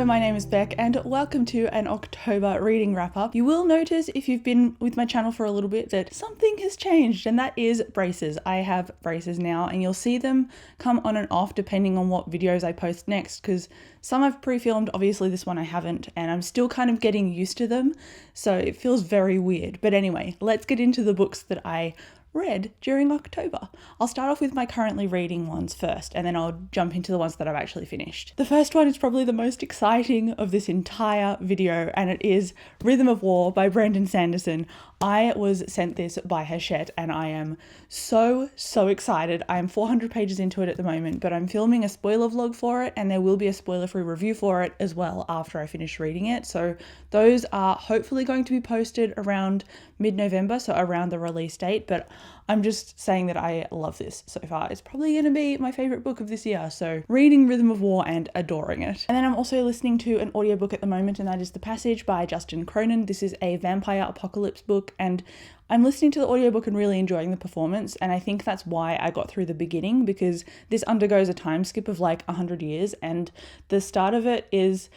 Hello, my name is Beck and welcome to an October reading wrap up. You will notice if you've been with my channel for a little bit that something has changed, and that is braces. I have braces now and you'll see them come on and off depending on what videos I post next, because some I've pre-filmed, obviously this one I haven't, and I'm still kind of getting used to them, so it feels very weird. But anyway, let's get into the books that I read during October. I'll start off with my currently reading ones first, and then I'll jump into the ones that I've actually finished. The first one is probably the most exciting of this entire video, and it is Rhythm of War by Brandon Sanderson. I was sent this by Hachette and I am so excited. I am 400 pages into it at the moment, but I'm filming a spoiler vlog for it and there will be a spoiler-free review for it as well after I finish reading it. So those are hopefully going to be posted around mid-November, so around the release date, but I'm just saying that I love this so far. It's probably going to be my favorite book of this year, so reading Rhythm of War and adoring it. And then I'm also listening to an audiobook at the moment, and that is The Passage by Justin Cronin. This is a vampire apocalypse book, and I'm listening to the audiobook and really enjoying the performance, and I think that's why I got through the beginning, because this undergoes a time skip of like 100 years, and the start of it is,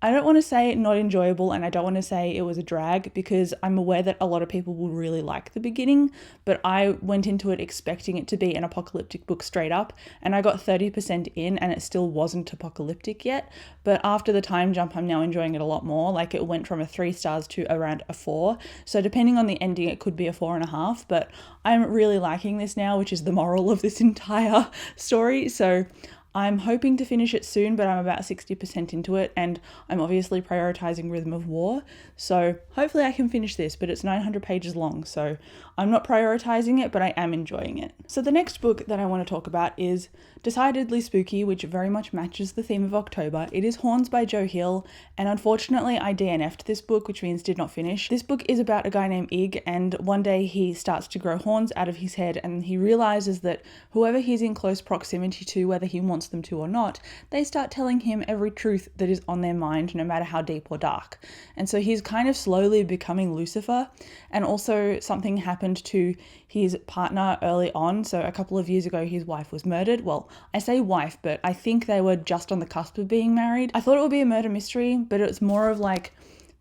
I don't want to say not enjoyable, and I don't want to say it was a drag, because I'm aware that a lot of people will really like the beginning, but I went into it expecting it to be an apocalyptic book straight up, and I got 30% in and it still wasn't apocalyptic yet. But after the time jump, I'm now enjoying it a lot more. Like, it went from a 3 stars to around a 4. So depending on the ending, it could be a 4.5, but I'm really liking this now, which is the moral of this entire story. So I'm hoping to finish it soon, but I'm about 60% into it, and I'm obviously prioritizing Rhythm of War, so hopefully I can finish this, but it's 900 pages long, so I'm not prioritizing it, but I am enjoying it. So the next book that I want to talk about is decidedly spooky, which very much matches the theme of October. It is Horns by Joe Hill, and unfortunately I DNF'd this book, which means did not finish. This book is about a guy named Ig, and one day he starts to grow horns out of his head, and he realizes that whoever he's in close proximity to, whether he wants them to or not, they start telling him every truth that is on their mind, no matter how deep or dark. And so he's kind of slowly becoming Lucifer. And also something happened to his partner early on. So a couple of years ago, his wife was murdered. Well, I say wife, but I think they were just on the cusp of being married. I thought it would be a murder mystery, but it's more of like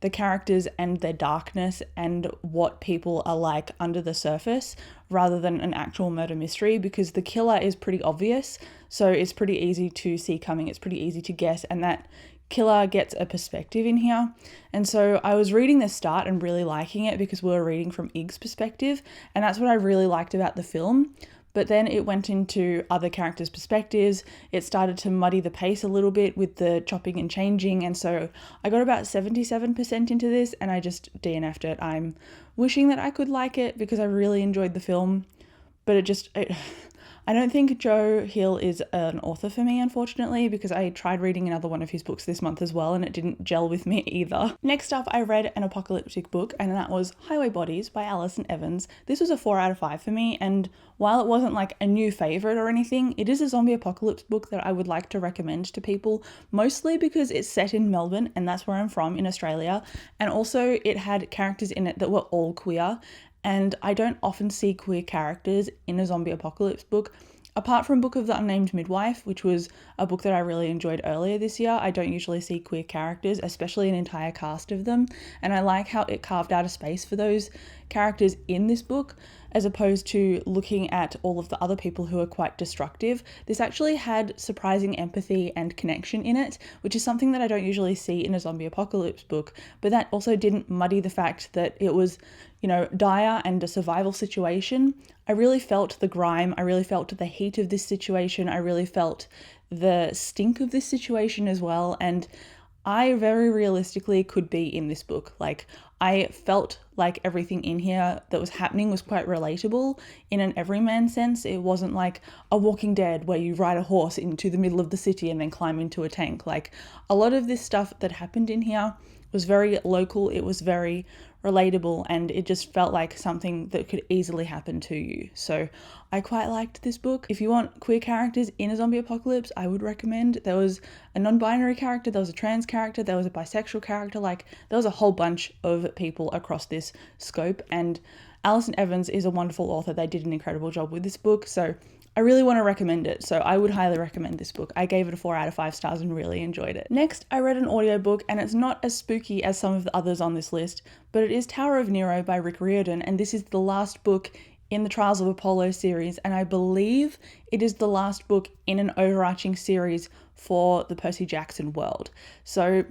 the characters and their darkness and what people are like under the surface, rather than an actual murder mystery, because the killer is pretty obvious, so it's pretty easy to see coming, it's pretty easy to guess, and that killer gets a perspective in here. And so I was reading the start and really liking it because we were reading from Ig's perspective, and that's what I really liked about the film. But then it went into other characters' perspectives. It started to muddy the pace a little bit with the chopping and changing. And so I got about 77% into this and I just DNF'd it. I'm wishing that I could like it because I really enjoyed the film, but I don't think Joe Hill is an author for me, unfortunately, because I tried reading another one of his books this month as well and it didn't gel with me either. Next up, I read an apocalyptic book, and that was Highway Bodies by Alison Evans. This was a 4 out of 5 for me, and while it wasn't like a new favorite or anything, it is a zombie apocalypse book that I would like to recommend to people, mostly because it's set in Melbourne, and that's where I'm from in Australia, and also it had characters in it that were all queer. And I don't often see queer characters in a zombie apocalypse book. Apart from Book of the Unnamed Midwife, which was a book that I really enjoyed earlier this year, I don't usually see queer characters, especially an entire cast of them. And I like how it carved out a space for those characters in this book, as opposed to looking at all of the other people who are quite destructive. This actually had surprising empathy and connection in it, which is something that I don't usually see in a zombie apocalypse book, but that also didn't muddy the fact that it was, dire and a survival situation. I really felt the grime, I really felt the heat of this situation, I really felt the stink of this situation as well, and I very realistically could be in this book. Like, I felt like everything in here that was happening was quite relatable in an everyman sense. It wasn't like a Walking Dead where you ride a horse into the middle of the city and then climb into a tank. Like, a lot of this stuff that happened in here was very local, it was very relatable, and it just felt like something that could easily happen to you. So I quite liked this book. If you want queer characters in a zombie apocalypse, I would recommend. There was a non-binary character, there was a trans character, there was a bisexual character, like there was a whole bunch of people across this scope, and Alison Evans is a wonderful author. They did an incredible job with this book, so I really want to recommend it. So I would highly recommend this book. I gave it a 4 out of 5 stars and really enjoyed it. Next, I read an audiobook, and it's not as spooky as some of the others on this list, but it is Tower of Nero by Rick Riordan, and this is the last book in the Trials of Apollo series, and I believe it is the last book in an overarching series for the Percy Jackson world. So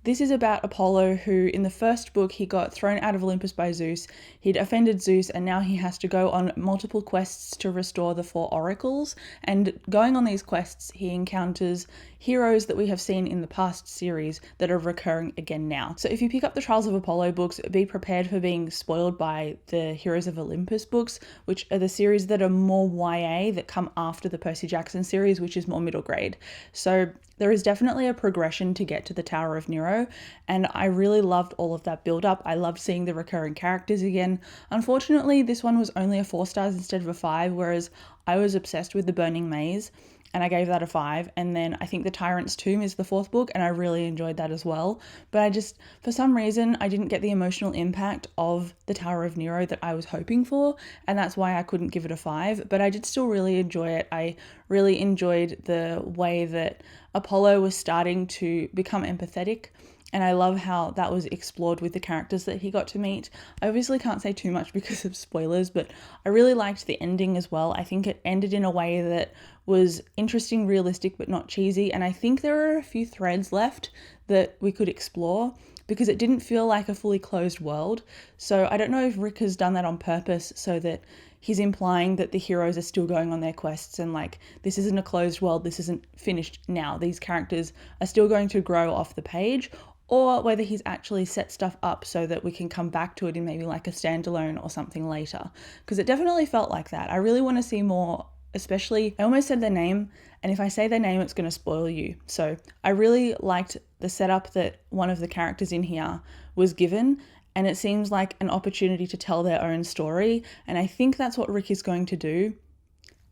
this is about Apollo, who in the first book, he got thrown out of Olympus by Zeus. He'd offended Zeus, and now he has to go on multiple quests to restore the 4 oracles. And going on these quests, he encounters heroes that we have seen in the past series that are recurring again now. So if you pick up the Trials of Apollo books, be prepared for being spoiled by the Heroes of Olympus books, which are the series that are more YA that come after the Percy Jackson series, which is more middle grade. So there is definitely a progression to get to the Tower of Nero, and I really loved all of that build up. I loved seeing the recurring characters again. Unfortunately, this one was only a 4 stars instead of a 5, whereas I was obsessed with the Burning Maze, and I gave that a 5. And then I think the Tyrant's Tomb is the 4th book, and I really enjoyed that as well. But for some reason, I didn't get the emotional impact of the Tower of Nero that I was hoping for, and that's why I couldn't give it a 5. But I did still really enjoy it. I really enjoyed the way that Apollo was starting to become empathetic, and I love how that was explored with the characters that he got to meet. I obviously can't say too much because of spoilers, but I really liked the ending as well. I think it ended in a way that was interesting, realistic, but not cheesy. And I think there are a few threads left that we could explore because it didn't feel like a fully closed world. So I don't know if Rick has done that on purpose so that he's implying that the heroes are still going on their quests and like, this isn't a closed world, this isn't finished now. These characters are still going to grow off the page, or whether he's actually set stuff up so that we can come back to it in maybe like a standalone or something later. Because it definitely felt like that. I really want to see more, especially, I almost said their name, and if I say their name, it's going to spoil you. So I really liked the setup that one of the characters in here was given, and it seems like an opportunity to tell their own story, and I think that's what Rick is going to do.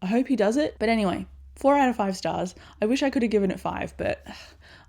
I hope he does it. But anyway, 4 out of 5 stars. I wish I could have given it 5, but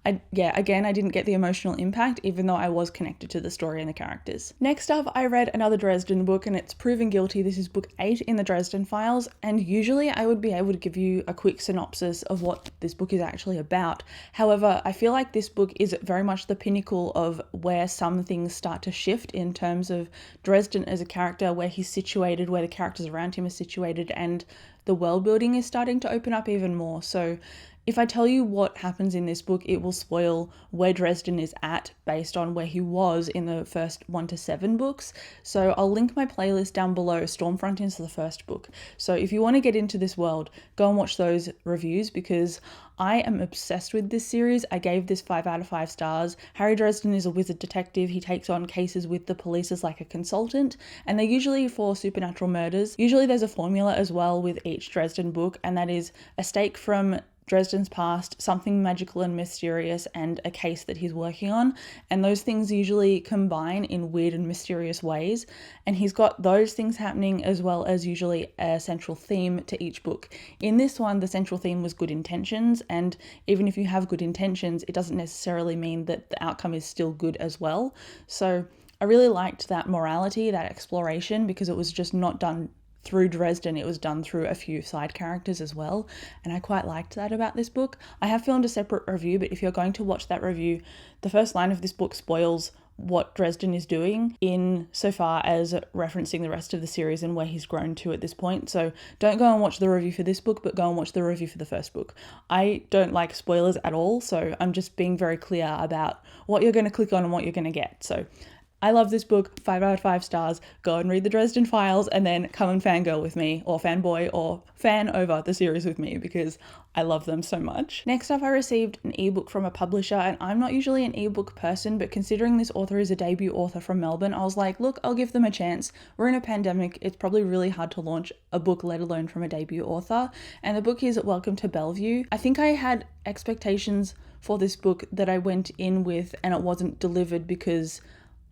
I didn't get the emotional impact, even though I was connected to the story and the characters. Next up, I read another Dresden book, and it's Proven Guilty. This is book 8 in the Dresden Files, and usually I would be able to give you a quick synopsis of what this book is actually about. However, I feel like this book is very much the pinnacle of where some things start to shift in terms of Dresden as a character, where he's situated, where the characters around him are situated, and the world building is starting to open up even more. So if I tell you what happens in this book, it will spoil where Dresden is at based on where he was in the first 1 to 7 books. So I'll link my playlist down below. Stormfront is the first book. So if you want to get into this world, go and watch those reviews because I am obsessed with this series. I gave this 5 out of 5 stars. Harry Dresden is a wizard detective. He takes on cases with the police as like a consultant, and they're usually for supernatural murders. Usually there's a formula as well with each Dresden book, and that is a stake from Dresden's past, something magical and mysterious, and a case that he's working on. And those things usually combine in weird and mysterious ways. And he's got those things happening as well as usually a central theme to each book. In this one, the central theme was good intentions. And even if you have good intentions, it doesn't necessarily mean that the outcome is still good as well. So I really liked that morality, that exploration, because it was just not done through Dresden, it was done through a few side characters as well, and I quite liked that about this book. I have filmed a separate review, but if you're going to watch that review, the first line of this book spoils what Dresden is doing in so far as referencing the rest of the series and where he's grown to at this point. So don't go and watch the review for this book, but go and watch the review for the first book. I don't like spoilers at all, so I'm just being very clear about what you're going to click on and what you're going to get. So I love this book, 5 out of 5 stars. Go and read the Dresden Files and then come and fangirl with me, or fanboy, or fan over the series with me because I love them so much. Next up, I received an ebook from a publisher, and I'm not usually an ebook person, but considering this author is a debut author from Melbourne, I was like, look, I'll give them a chance. We're in a pandemic. It's probably really hard to launch a book, let alone from a debut author. And the book is Welcome to Bellevue. I think I had expectations for this book that I went in with and it wasn't delivered because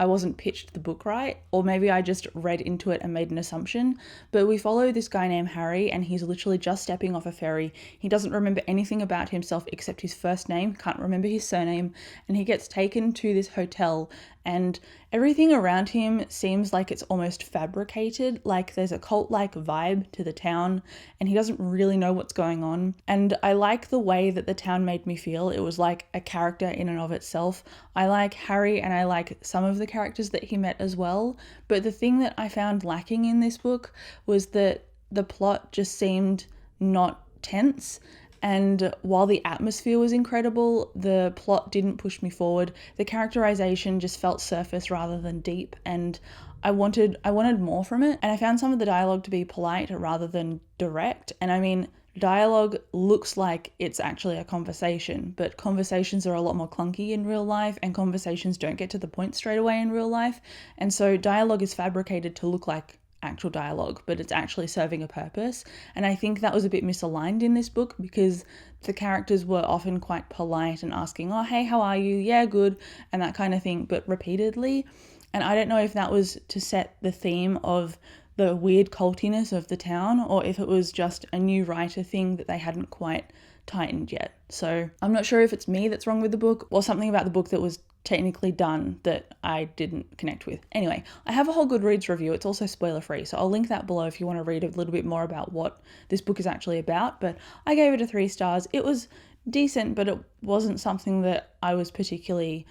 I wasn't pitched the book right, or maybe I just read into it and made an assumption. But we follow this guy named Harry, and he's literally just stepping off a ferry. He doesn't remember anything about himself except his first name, can't remember his surname, and he gets taken to this hotel, and everything around him seems like it's almost fabricated, like there's a cult-like vibe to the town, and he doesn't really know what's going on. And I like the way that the town made me feel. It was like a character in and of itself. I like Harry, and I like some of the characters that he met as well, but the thing that I found lacking in this book was that the plot just seemed not tense. And while the atmosphere was incredible, the plot didn't push me forward. The characterization just felt surface rather than deep, and I wanted more from it. And I found some of the dialogue to be polite rather than direct. And I mean, dialogue looks like it's actually a conversation, but conversations are a lot more clunky in real life, and conversations don't get to the point straight away in real life. And so dialogue is fabricated to look like actual dialogue, but it's actually serving a purpose. And I think that was a bit misaligned in this book, because the characters were often quite polite and asking, oh, hey, how are you? Yeah, good, and that kind of thing, but repeatedly. And I don't know if that was to set the theme of the weird cultiness of the town, or if it was just a new writer thing that they hadn't quite tightened yet. So I'm not sure if it's me that's wrong with the book, or something about the book that was technically done that I didn't connect with. Anyway, I have a whole Goodreads review. It's also spoiler free, so I'll link that below if you want to read a little bit more about what this book is actually about. But I gave it a 3 stars. It was decent, but it wasn't something that I was particularly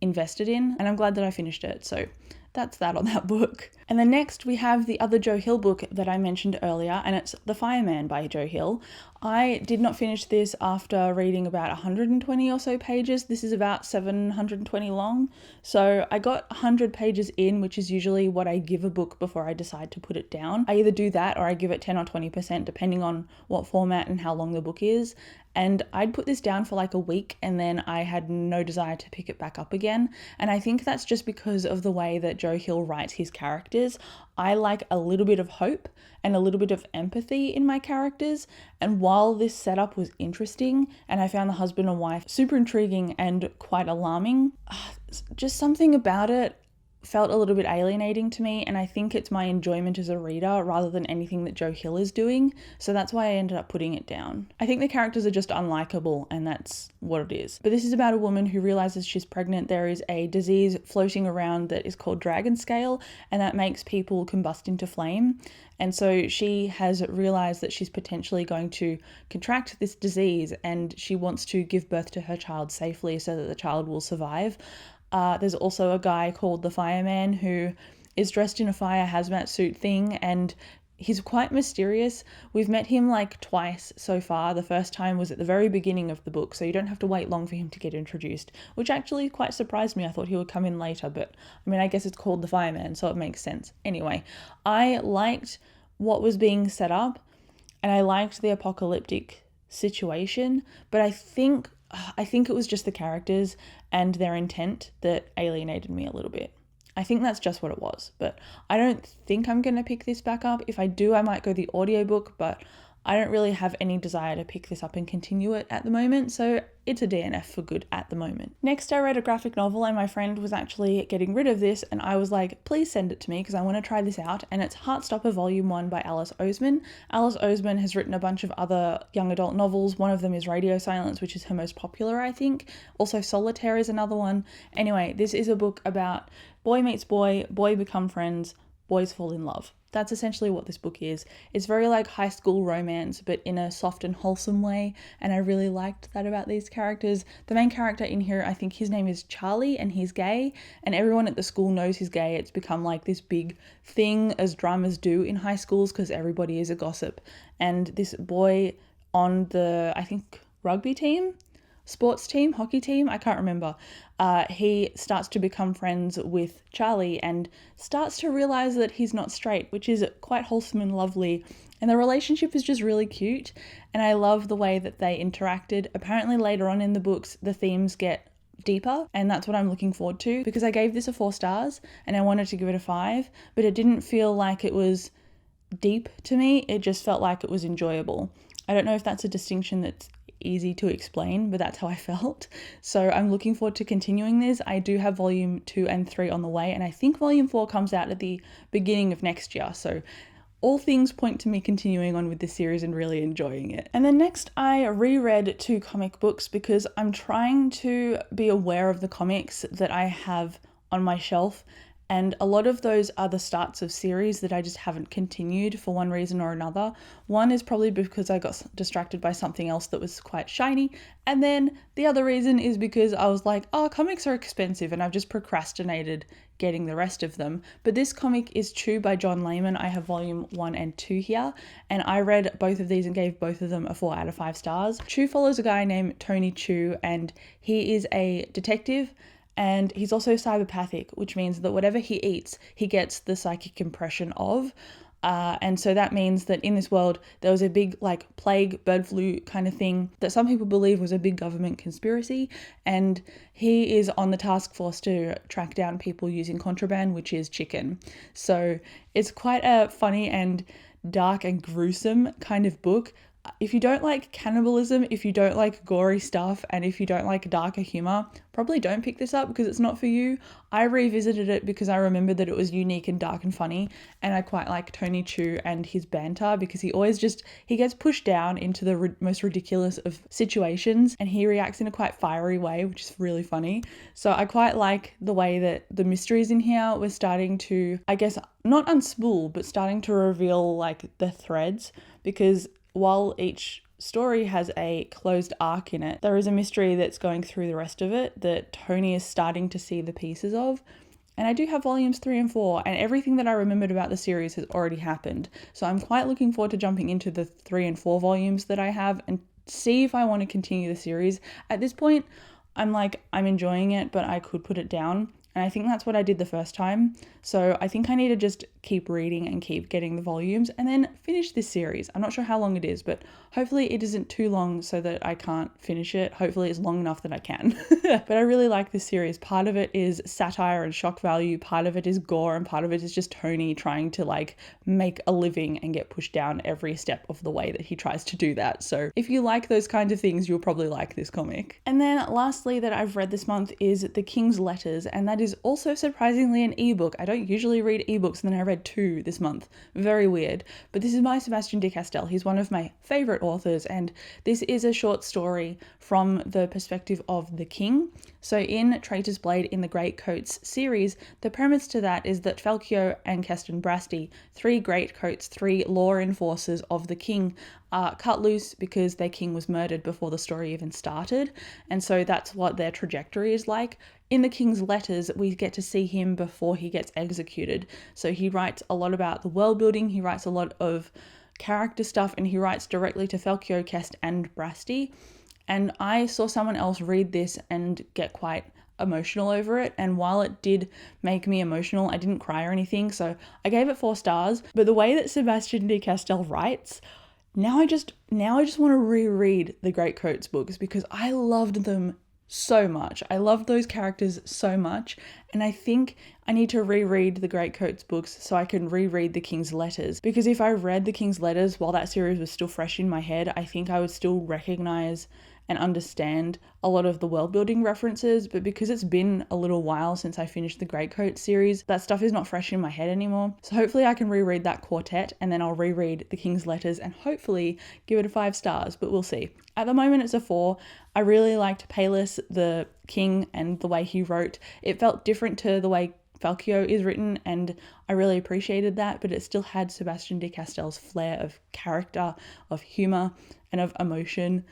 invested in, and I'm glad that I finished it. So that's that on that book. And then next we have the other Joe Hill book that I mentioned earlier, and it's The Fireman by Joe Hill. I did not finish this after reading about 120 or so pages. This is about 720 long. So I got 100 pages in, which is usually what I give a book before I decide to put it down. I either do that or I give it 10 or 20% depending on what format and how long the book is. And I'd put this down for like a week, and then I had no desire to pick it back up again. And I think that's just because of the way that Joe Hill writes his characters. I like a little bit of hope and a little bit of empathy in my characters. And while this setup was interesting, and I found the husband and wife super intriguing and quite alarming, just something about it felt a little bit alienating to me, and I think it's my enjoyment as a reader rather than anything that Joe Hill is doing, so that's why I ended up putting it down. I think the characters are just unlikable, and that's what it is. But this is about a woman who realizes she's pregnant. There is a disease floating around that is called dragon scale, and that makes people combust into flame. And so she has realized that she's potentially going to contract this disease, and she wants to give birth to her child safely so that the child will survive. There's also a guy called the Fireman who is dressed in a fire hazmat suit thing, and he's quite mysterious. We've met him like twice so far. The first time was at the very beginning of the book, so you don't have to wait long for him to get introduced, which actually quite surprised me. I thought he would come in later, but I mean, I guess it's called the Fireman, so it makes sense. Anyway, I liked what was being set up, and I liked the apocalyptic situation, but I think it was just the characters and their intent that alienated me a little bit. I think that's just what it was, but I don't think I'm going to pick this back up. If I do, I might go the audiobook, but I don't really have any desire to pick this up and continue it at the moment, so it's a DNF for good at the moment. Next, I read a graphic novel, and my friend was actually getting rid of this, and I was like, please send it to me because I want to try this out. And it's Heartstopper Volume 1 by Alice Oseman. Alice Oseman has written a bunch of other young adult novels. One of them is Radio Silence, which is her most popular, I think. Also Solitaire is another one. Anyway, this is a book about boy meets boy, boy become friends, boys fall in love. That's essentially what this book is. It's very like high school romance, but in a soft and wholesome way, and I really liked that about these characters. The main character in here, I think his name is Charlie, and he's gay, and everyone at the school knows he's gay. It's become like this big thing, as dramas do in high schools, because everybody is a gossip. And this boy on the, I think, rugby team? Sports team, hockey team, I can't remember. He starts to become friends with Charlie and starts to realize that he's not straight, which is quite wholesome and lovely. And the relationship is just really cute. And I love the way that they interacted. Apparently later on in the books, the themes get deeper, and that's what I'm looking forward to, because I gave this a 4 stars and I wanted to give it a 5, but it didn't feel like it was deep to me. It just felt like it was enjoyable. I don't know if that's a distinction that's easy to explain, but that's how I felt. So I'm looking forward to continuing this. I do have volume 2 and 3 on the way, and I think volume 4 comes out at the beginning of next year. So all things point to me continuing on with this series and really enjoying it. And then next I reread 2 comic books because I'm trying to be aware of the comics that I have on my shelf. And a lot of those are the starts of series that I just haven't continued for one reason or another. One is probably because I got distracted by something else that was quite shiny. And then the other reason is because I was like, oh, comics are expensive, and I've just procrastinated getting the rest of them. But this comic is Chew by John Layman. I have volume 1 and 2 here, and I read both of these and gave both of them a 4 out of 5 stars. Chew follows a guy named Tony Chew, and he is a detective. And he's also cyberpathic, which means that whatever he eats, he gets the psychic impression of. And so that means that in this world, there was a big plague, bird flu kind of thing that some people believe was a big government conspiracy. And he is on the task force to track down people using contraband, which is chicken. So it's quite a funny and dark and gruesome kind of book. If you don't like cannibalism, if you don't like gory stuff, and if you don't like darker humor, probably don't pick this up because it's not for you. I revisited it because I remembered that it was unique and dark and funny, and I quite like Tony Chew and his banter because he gets pushed down into the most ridiculous of situations, and he reacts in a quite fiery way, which is really funny. So I quite like the way that the mysteries in here were starting to, I guess, not unspool, but starting to reveal the threads, because while each story has a closed arc in it, there is a mystery that's going through the rest of it that Tony is starting to see the pieces of. And I do have volumes 3 and 4, and everything that I remembered about the series has already happened. So I'm quite looking forward to jumping into the 3 and 4 volumes that I have and see if I want to continue the series. At this point, I'm enjoying it, but I could put it down. And I think that's what I did the first time. So I think I need to just keep reading and keep getting the volumes and then finish this series. I'm not sure how long it is, but hopefully it isn't too long so that I can't finish it. Hopefully it's long enough that I can. But I really like this series. Part of it is satire and shock value. Part of it is gore, and part of it is just Tony trying to make a living and get pushed down every step of the way that he tries to do that. So if you like those kinds of things, you'll probably like this comic. And then lastly that I've read this month is The King's Letters, and that is also surprisingly an ebook. I don't usually read ebooks, and then I read 2 this month. Very weird. But this is by Sebastian de Castell. He's one of my favorite authors, and this is a short story from the perspective of the king. So in Traitor's Blade in the Greatcoats series, the premise to that is that Falcio and Keston Brasti, 3 Greatcoats, 3 law enforcers of the king, are cut loose because their king was murdered before the story even started. And so that's what their trajectory is like. In The King's Letters, we get to see him before he gets executed. So he writes a lot about the world building, he writes a lot of character stuff, and he writes directly to Falcio, Kest, and Brasti. And I saw someone else read this and get quite emotional over it, and while it did make me emotional, I didn't cry or anything, so I gave it 4 stars. But the way that Sebastian de Castell writes, now I just want to reread the Greatcoats books because I loved them so much. I loved those characters so much, and I think I need to reread the Greatcoats books so I can reread The King's Letters, because if I read The King's Letters while that series was still fresh in my head, I think I would still recognize and understand a lot of the world building references. But because it's been a little while since I finished the Greatcoats series, that stuff is not fresh in my head anymore. So hopefully I can reread that quartet, and then I'll reread The King's Letters and hopefully give it a 5 stars, but we'll see. At the moment it's a 4. I really liked Palis, the king, and the way he wrote. It felt different to the way Falcio is written, and I really appreciated that, but it still had Sebastian de Castell's flair of character, of humor, and of emotion.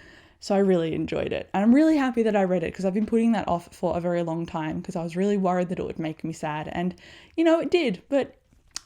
So I really enjoyed it. And I'm really happy that I read it because I've been putting that off for a very long time because I was really worried that it would make me sad. And, it did, but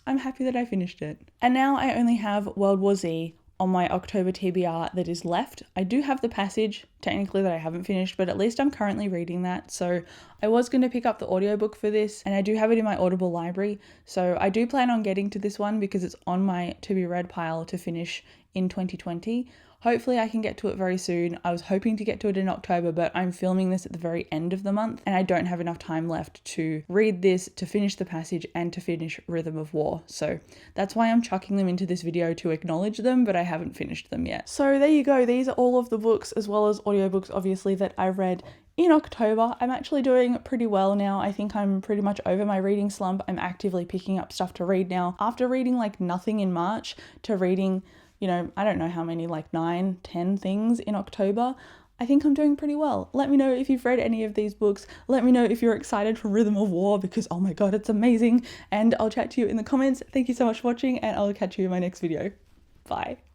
I'm happy that I finished it. And now I only have World War Z on my October TBR that is left. I do have The Passage technically that I haven't finished, but at least I'm currently reading that. So I was going to pick up the audiobook for this, and I do have it in my Audible library. So I do plan on getting to this one because it's on my to be read pile to finish in 2020. Hopefully I can get to it very soon. I was hoping to get to it in October, but I'm filming this at the very end of the month and I don't have enough time left to read this, to finish the passage, and to finish Rhythm of War. So that's why I'm chucking them into this video to acknowledge them, but I haven't finished them yet. So there you go. These are all of the books, as well as audiobooks, obviously, that I read in October. I'm actually doing pretty well now. I think I'm pretty much over my reading slump. I'm actively picking up stuff to read now. After reading like nothing in March to reading, you know, I don't know how many, like 9, 10 things in October, I think I'm doing pretty well. Let me know if you've read any of these books. Let me know if you're excited for Rhythm of War, because oh my god, it's amazing. And I'll chat to you in the comments. Thank you so much for watching, and I'll catch you in my next video. Bye.